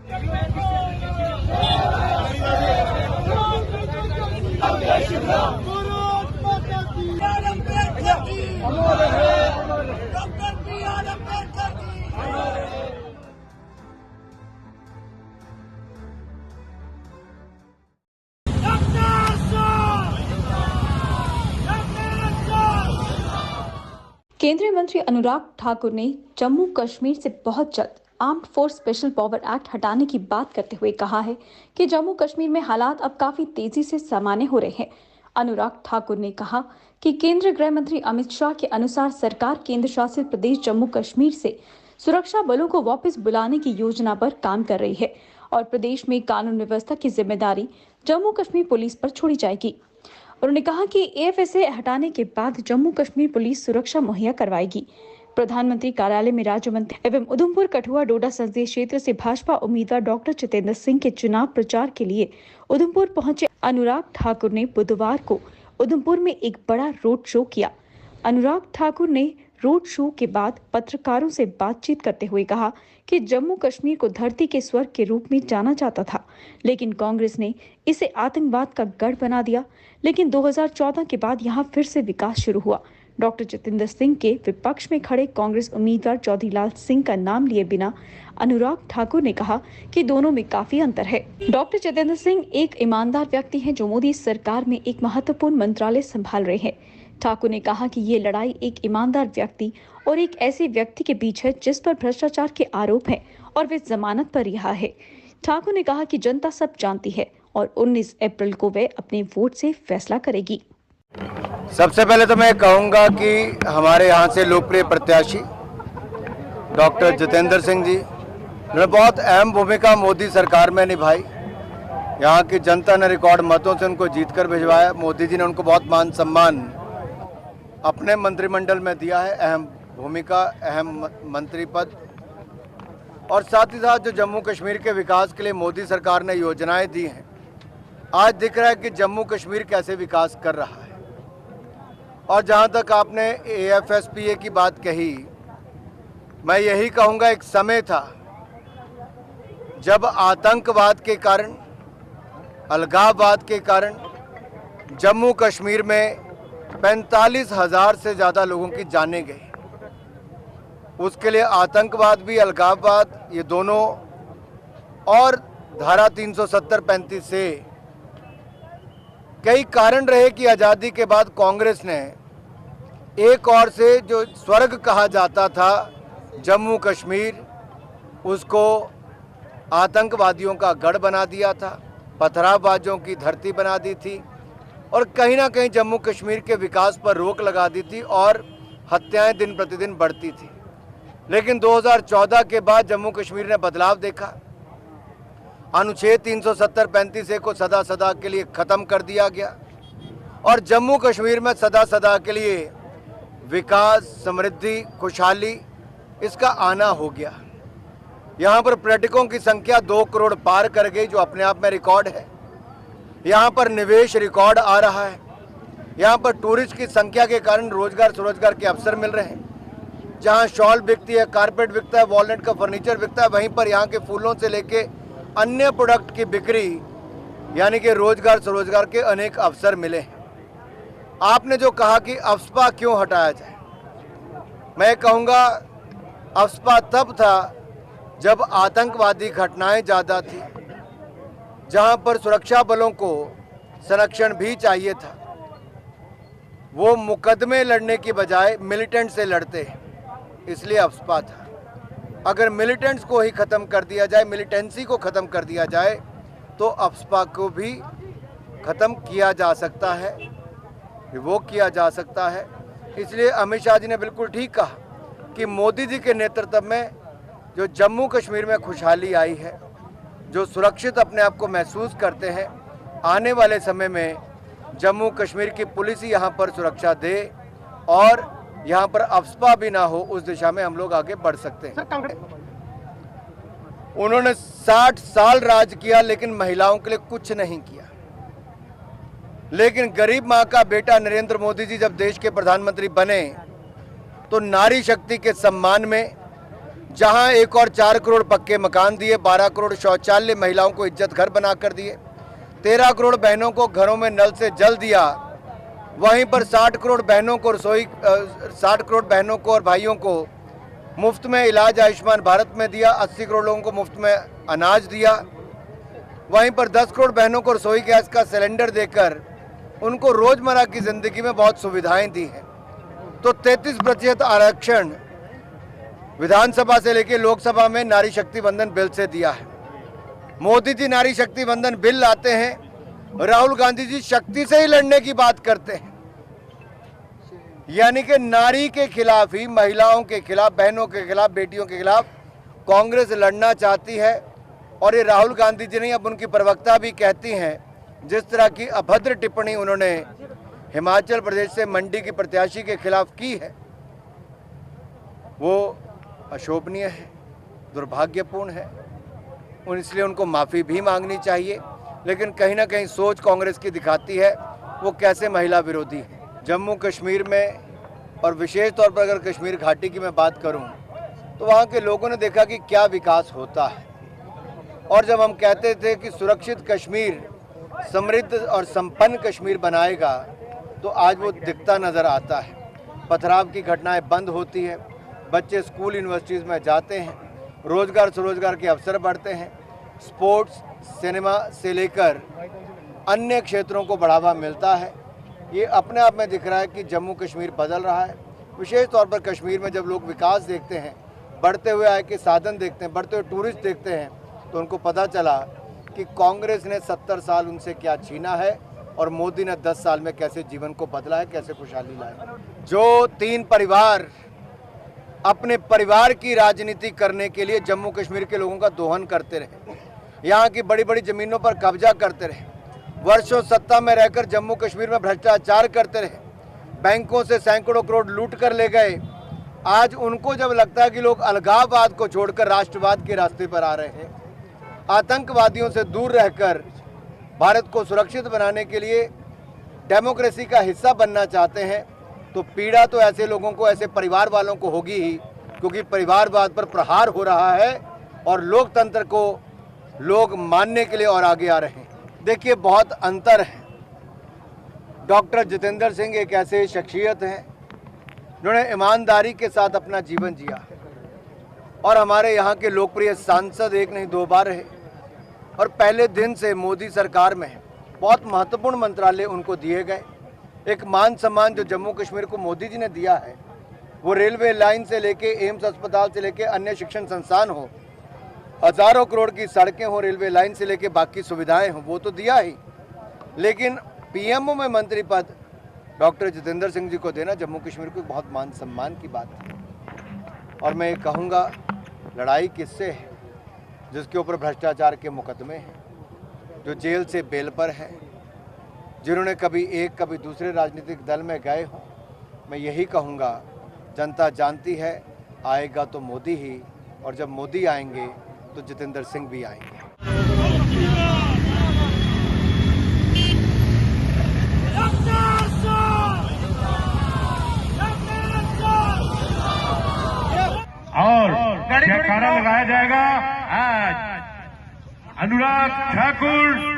केंद्रीय मंत्री अनुराग ठाकुर ने जम्मू कश्मीर से बहुत जल्द armed force special power act हटाने की बात करते हुए कहा है कि जम्मू कश्मीर में हालात अब काफी तेजी से सामान्य हो रहे हैं। अनुराग ठाकुर ने कहा कि केंद्रीय गृह मंत्री अमित शाह के अनुसार सरकार केंद्र शासित प्रदेश जम्मू कश्मीर से सुरक्षा बलों को वापस बुलाने की योजना पर काम कर रही है और प्रदेश में कानून व्यवस्था की जिम्मेदारी जम्मू कश्मीर पुलिस पर छोड़ी जाएगी। उन्होंने कहा कि एएफएसए हटाने के बाद जम्मू कश्मीर पुलिस सुरक्षा मुहैया करवाएगी। प्रधानमंत्री कार्यालय में राज्य मंत्री एवं उधमपुर कठुआ डोडा संसदीय क्षेत्र से भाजपा उम्मीदवार डॉक्टर जितेंद्र सिंह के चुनाव प्रचार के लिए उधमपुर पहुंचे अनुराग ठाकुर ने बुधवार को उधमपुर में एक बड़ा रोड शो किया। अनुराग ठाकुर ने रोड शो के बाद पत्रकारों से बातचीत करते हुए कहा कि जम्मू कश्मीर को धरती के स्वर्ग के रूप में जाना जाता था, लेकिन कांग्रेस ने इसे आतंकवाद का गढ़ बना दिया। लेकिन 2014 के बाद यहां फिर से विकास शुरू हुआ। डॉक्टर जितेंद्र सिंह के विपक्ष में खड़े कांग्रेस उम्मीदवार चौधरी लाल सिंह का नाम लिए बिना अनुराग ठाकुर ने कहा कि दोनों में काफी अंतर है। डॉक्टर जितेंद्र सिंह एक ईमानदार व्यक्ति हैं जो मोदी सरकार में एक महत्वपूर्ण मंत्रालय संभाल रहे हैं। ठाकुर ने कहा कि ये लड़ाई एक ईमानदार व्यक्ति और एक ऐसे व्यक्ति के बीच है जिस पर भ्रष्टाचार के आरोप हैं और वे जमानत पर रिहा है। ठाकुर ने कहा कि जनता सब जानती है और 19 अप्रैल को वे अपने वोट से फैसला करेगी। सबसे पहले तो मैं कहूंगा कि हमारे यहाँ से लोकप्रिय प्रत्याशी डॉक्टर जितेंद्र सिंह जी ने बहुत अहम भूमिका मोदी सरकार में निभाई। यहाँ की जनता ने रिकॉर्ड मतों से उनको जीतकर भिजवाया। मोदी जी ने उनको बहुत मान सम्मान अपने मंत्रिमंडल में दिया है, अहम भूमिका, अहम मंत्री पद। और साथ ही साथ जो जम्मू कश्मीर के विकास के लिए मोदी सरकार ने योजनाएं दी हैं, आज दिख रहा है कि जम्मू कश्मीर कैसे विकास कर रहा है। और जहां तक आपने एएफएसपीए की बात कही, मैं यही कहूंगा, एक समय था जब आतंकवाद के कारण, अलगाववाद के कारण जम्मू कश्मीर में 45,000 से ज़्यादा लोगों की जानें गई। उसके लिए आतंकवाद भी, अलगाववाद, ये दोनों, और धारा 370-35 से कई कारण रहे कि आज़ादी के बाद कांग्रेस ने एक और से जो स्वर्ग कहा जाता था जम्मू कश्मीर, उसको आतंकवादियों का गढ़ बना दिया था, पथरावबाजों की धरती बना दी थी और कहीं ना कहीं जम्मू कश्मीर के विकास पर रोक लगा दी थी और हत्याएं दिन प्रतिदिन बढ़ती थी। लेकिन 2014 के बाद जम्मू कश्मीर ने बदलाव देखा। अनुच्छेद 370-35 को सदा सदा के लिए ख़त्म कर दिया गया और जम्मू कश्मीर में सदा सदा के लिए विकास, समृद्धि, खुशहाली, इसका आना हो गया। यहाँ पर पर्यटकों की संख्या 2 करोड़ पार कर गई, जो अपने आप में रिकॉर्ड है। यहाँ पर निवेश रिकॉर्ड आ रहा है। यहाँ पर टूरिस्ट की संख्या के कारण रोजगार स्वरोजगार के अवसर मिल रहे हैं। जहाँ शॉल बिकती है, कारपेट बिकता है, वॉलनट का फर्नीचर बिकता है, वहीं पर यहाँ के फूलों से लेके अन्य प्रोडक्ट की बिक्री, यानी कि रोजगार स्वरोजगार के अनेक अवसर मिले हैं। आपने जो कहा कि अफस्पा क्यों हटाया जाए, मैं कहूँगा अफस्पा तब था जब आतंकवादी घटनाएं ज़्यादा थी, जहां पर सुरक्षा बलों को संरक्षण भी चाहिए था। वो मुकदमे लड़ने की बजाय मिलिटेंट से लड़ते हैं, इसलिए अफस्पा था। अगर मिलिटेंट्स को ही ख़त्म कर दिया जाए, मिलिटेंसी को ख़त्म कर दिया जाए, तो अफस्पा को भी ख़त्म किया जा सकता है, वो किया जा सकता है। इसलिए अमित शाह जी ने बिल्कुल ठीक कहा कि मोदी जी के नेतृत्व में जो जम्मू कश्मीर में खुशहाली आई है, जो सुरक्षित अपने आप को महसूस करते हैं, आने वाले समय में जम्मू कश्मीर की पुलिस ही यहाँ पर सुरक्षा दे और यहाँ पर अफस्पा भी ना हो, उस दिशा में हम लोग आगे बढ़ सकते हैं। उन्होंने 60 साल राज किया, लेकिन महिलाओं के लिए कुछ नहीं किया। लेकिन गरीब माँ का बेटा नरेंद्र मोदी जी जब देश के प्रधानमंत्री बने, तो नारी शक्ति के सम्मान में जहां 1 और 4 करोड़ पक्के मकान दिए, 12 करोड़ शौचालय, महिलाओं को इज्जत घर बनाकर दिए, 13 करोड़ बहनों को घरों में नल से जल दिया, वहीं पर 60 करोड़ बहनों को 60 करोड़ बहनों को और भाइयों को मुफ्त में इलाज आयुष्मान भारत में दिया, 80 करोड़ लोगों को मुफ्त में अनाज दिया, वहीं पर 10 करोड़ बहनों को रसोई गैस का सिलेंडर देकर उनको रोजमर्रा की जिंदगी में बहुत सुविधाएं दी हैं। तो 33% आरक्षण विधानसभा से लेकर लोकसभा में नारी शक्ति वंदन बिल से दिया है। मोदी जी नारी शक्ति वंदन बिल लाते हैं, राहुल गांधी जी शक्ति से ही लड़ने की बात करते हैं। यानी कि नारी के खिलाफ ही, महिलाओं के खिलाफ, बहनों के खिलाफ, बेटियों के खिलाफ कांग्रेस लड़ना चाहती है। और ये राहुल गांधी जी नहीं, अब उनकी प्रवक्ता भी कहती हैं, जिस तरह की अभद्र टिप्पणी उन्होंने हिमाचल प्रदेश से मंडी की प्रत्याशी के खिलाफ की है, वो अशोभनीय है, दुर्भाग्यपूर्ण है। इसलिए उनको माफ़ी भी मांगनी चाहिए। लेकिन कहीं ना कहीं सोच कांग्रेस की दिखाती है वो कैसे महिला विरोधी है। जम्मू कश्मीर में और विशेष तौर पर अगर कश्मीर घाटी की मैं बात करूं तो वहां के लोगों ने देखा कि क्या विकास होता है। और जब हम कहते थे कि सुरक्षित कश्मीर समृद्ध और संपन्न कश्मीर बनाएगा, तो आज वो दिखता नज़र आता है। पथराव की घटनाएं बंद होती है, बच्चे स्कूल यूनिवर्सिटीज़ में जाते हैं, रोज़गार स्वरोजगार के अवसर बढ़ते हैं, स्पोर्ट्स, सिनेमा से लेकर अन्य क्षेत्रों को बढ़ावा मिलता है। ये अपने आप में दिख रहा है कि जम्मू कश्मीर बदल रहा है। विशेष तौर पर कश्मीर में जब लोग विकास देखते हैं, बढ़ते हुए आय के साधन देखते हैं, बढ़ते हुए टूरिस्ट देखते हैं, तो उनको पता चला कि कांग्रेस ने 70 साल उनसे क्या छीना है और मोदी ने 10 साल में कैसे जीवन को बदला है, कैसे खुशहाली लाए। जो 3 परिवार अपने परिवार की राजनीति करने के लिए जम्मू कश्मीर के लोगों का दोहन करते रहे, यहाँ की बड़ी बड़ी ज़मीनों पर कब्जा करते रहे, वर्षों सत्ता में रहकर जम्मू कश्मीर में भ्रष्टाचार करते रहे, बैंकों से सैकड़ों करोड़ लूट कर ले गए। आज उनको जब लगता है कि लोग अलगाववाद को छोड़कर राष्ट्रवाद के रास्ते पर आ रहे हैं, आतंकवादियों से दूर रहकर भारत को सुरक्षित बनाने के लिए डेमोक्रेसी का हिस्सा बनना चाहते हैं, तो पीड़ा तो ऐसे लोगों को, ऐसे परिवार वालों को होगी ही, क्योंकि परिवारवाद पर प्रहार हो रहा है और लोकतंत्र को लोग मानने के लिए और आगे आ रहे हैं। देखिए, बहुत अंतर है। डॉक्टर जितेंद्र सिंह एक ऐसे शख्सियत हैं जिन्होंने ईमानदारी के साथ अपना जीवन जिया और हमारे यहाँ के लोकप्रिय सांसद 1 नहीं 2 बार रहे और पहले दिन से मोदी सरकार में बहुत महत्वपूर्ण मंत्रालय उनको दिए गए। एक मान सम्मान जो जम्मू कश्मीर को मोदी जी ने दिया है, वो रेलवे लाइन से लेके एम्स अस्पताल से लेके अन्य शिक्षण संस्थान हो, हजारों करोड़ की सड़कें हो, रेलवे लाइन से लेके बाकी सुविधाएं हो, वो तो दिया ही। लेकिन पीएमओ में मंत्री पद डॉक्टर जितेंद्र सिंह जी को देना जम्मू कश्मीर को बहुत मान सम्मान की बात है। और मैं ये कहूँगा, लड़ाई किससे है? जिसके ऊपर भ्रष्टाचार के मुकदमे हैं, जो जेल से बेल पर है, जिन्होंने कभी एक कभी दूसरे राजनीतिक दल में गए हों। मैं यही कहूँगा, जनता जानती है आएगा तो मोदी ही, और जब मोदी आएंगे तो जितेंद्र सिंह भी आएंगे। और जयकारा लगाया जाएगा आज अनुराग ठाकुर